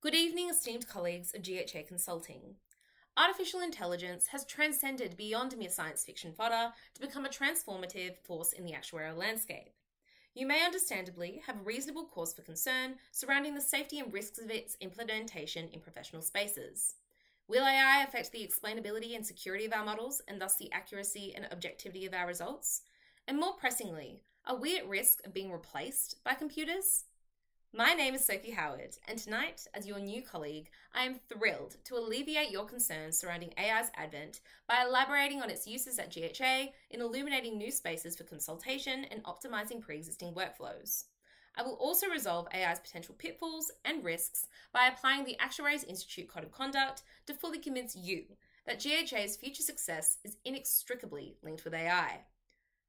Good evening, esteemed colleagues of GHA Consulting. Artificial intelligence has transcended beyond mere science fiction fodder to become a transformative force in the actuarial landscape. You may understandably have reasonable cause for concern surrounding the safety and risks of its implementation in professional spaces. Will AI affect the explainability and security of our models, and thus the accuracy and objectivity of our results? And more pressingly, are we at risk of being replaced by computers? My name is Sophie Howard, and tonight, as your new colleague, I am thrilled to alleviate your concerns surrounding AI's advent by elaborating on its uses at GHA in illuminating new spaces for consultation and optimizing pre-existing workflows. I will also resolve AI's potential pitfalls and risks by applying the Actuaries Institute Code of Conduct to fully convince you that GHA's future success is inextricably linked with AI.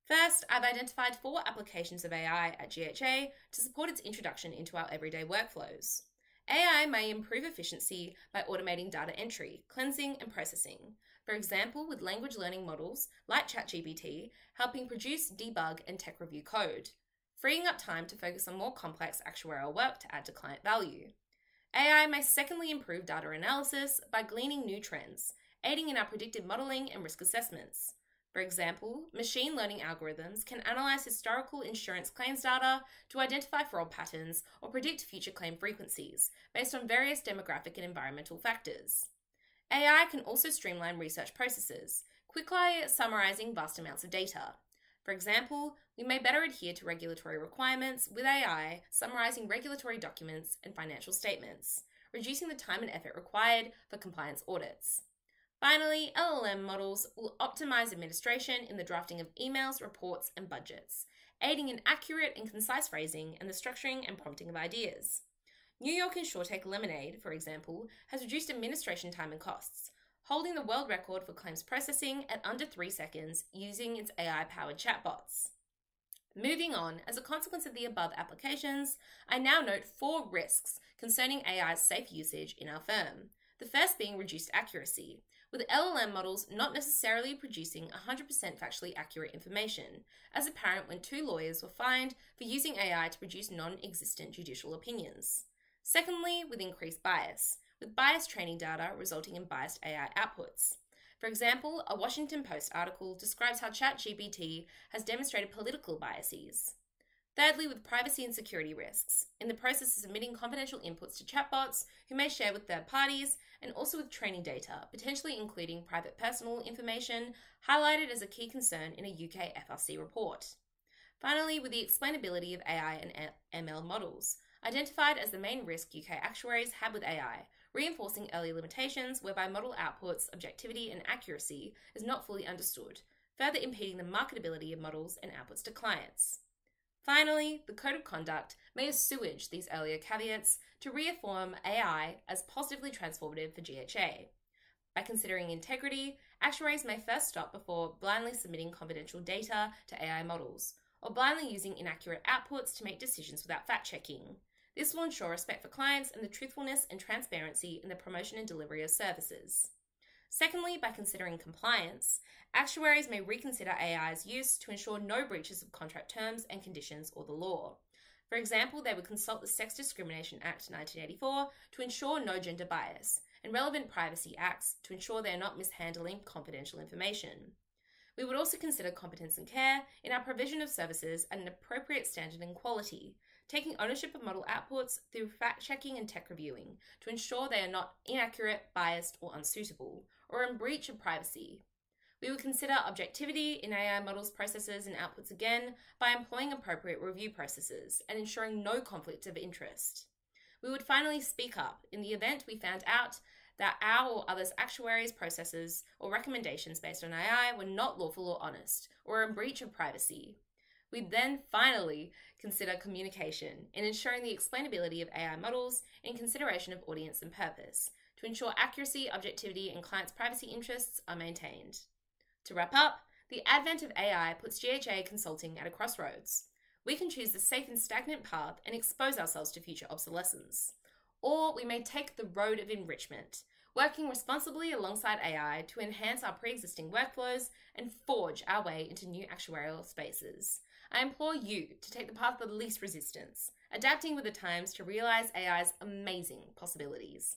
First, I've identified 4 applications of AI at GHA to support its introduction into our everyday workflows. AI may improve efficiency by automating data entry, cleansing, and processing. For example, with language learning models like ChatGPT, helping produce, debug, and tech review code, freeing up time to focus on more complex actuarial work to add to client value. AI may secondly improve data analysis by gleaning new trends, aiding in our predictive modeling and risk assessments. For example, machine learning algorithms can analyze historical insurance claims data to identify fraud patterns or predict future claim frequencies based on various demographic and environmental factors. AI can also streamline research processes, quickly summarizing vast amounts of data. For example, we may better adhere to regulatory requirements with AI summarizing regulatory documents and financial statements, reducing the time and effort required for compliance audits. Finally, LLM models will optimize administration in the drafting of emails, reports, and budgets, aiding in accurate and concise phrasing and the structuring and prompting of ideas. New York InsurTech Lemonade, for example, has reduced administration time and costs, holding the world record for claims processing at under 3 seconds using its AI-powered chatbots. Moving on, as a consequence of the above applications, I now note 4 risks concerning AI's safe usage in our firm. The first being reduced accuracy, with LLM models not necessarily producing 100% factually accurate information, as apparent when 2 lawyers were fined for using AI to produce non-existent judicial opinions. Secondly, with increased bias, with biased training data resulting in biased AI outputs. For example, a Washington Post article describes how ChatGPT has demonstrated political biases. Thirdly, with privacy and security risks, in the process of submitting confidential inputs to chatbots who may share with third parties, and also with training data, potentially including private personal information, highlighted as a key concern in a UK FRC report. Finally, with the explainability of AI and ML models, identified as the main risk UK actuaries have with AI, reinforcing early limitations whereby model outputs, objectivity, and accuracy is not fully understood, further impeding the marketability of models and outputs to clients. Finally, the Code of Conduct may assuage these earlier caveats to reaffirm AI as positively transformative for GHA. By considering integrity, actuaries may first stop before blindly submitting confidential data to AI models, or blindly using inaccurate outputs to make decisions without fact-checking. This will ensure respect for clients and the truthfulness and transparency in the promotion and delivery of services. Secondly, by considering compliance, actuaries may reconsider AI's use to ensure no breaches of contract terms and conditions or the law. For example, they would consult the Sex Discrimination Act 1984 to ensure no gender bias, and relevant privacy acts to ensure they are not mishandling confidential information. We would also consider competence and care in our provision of services at an appropriate standard and quality, taking ownership of model outputs through fact-checking and tech reviewing to ensure they are not inaccurate, biased, or unsuitable, or in breach of privacy. We would consider objectivity in AI models' processes and outputs again by employing appropriate review processes and ensuring no conflict of interest. We would finally speak up in the event we found out that our or others' actuaries' processes or recommendations based on AI were not lawful or honest, or in breach of privacy. We'd then finally consider communication in ensuring the explainability of AI models in consideration of audience and purpose, to ensure accuracy, objectivity, and clients' privacy interests are maintained. To wrap up, the advent of AI puts GHA Consulting at a crossroads. We can choose the safe and stagnant path and expose ourselves to future obsolescence. Or we may take the road of enrichment, working responsibly alongside AI to enhance our pre-existing workflows and forge our way into new actuarial spaces. I implore you to take the path of least resistance, adapting with the times to realize AI's amazing possibilities.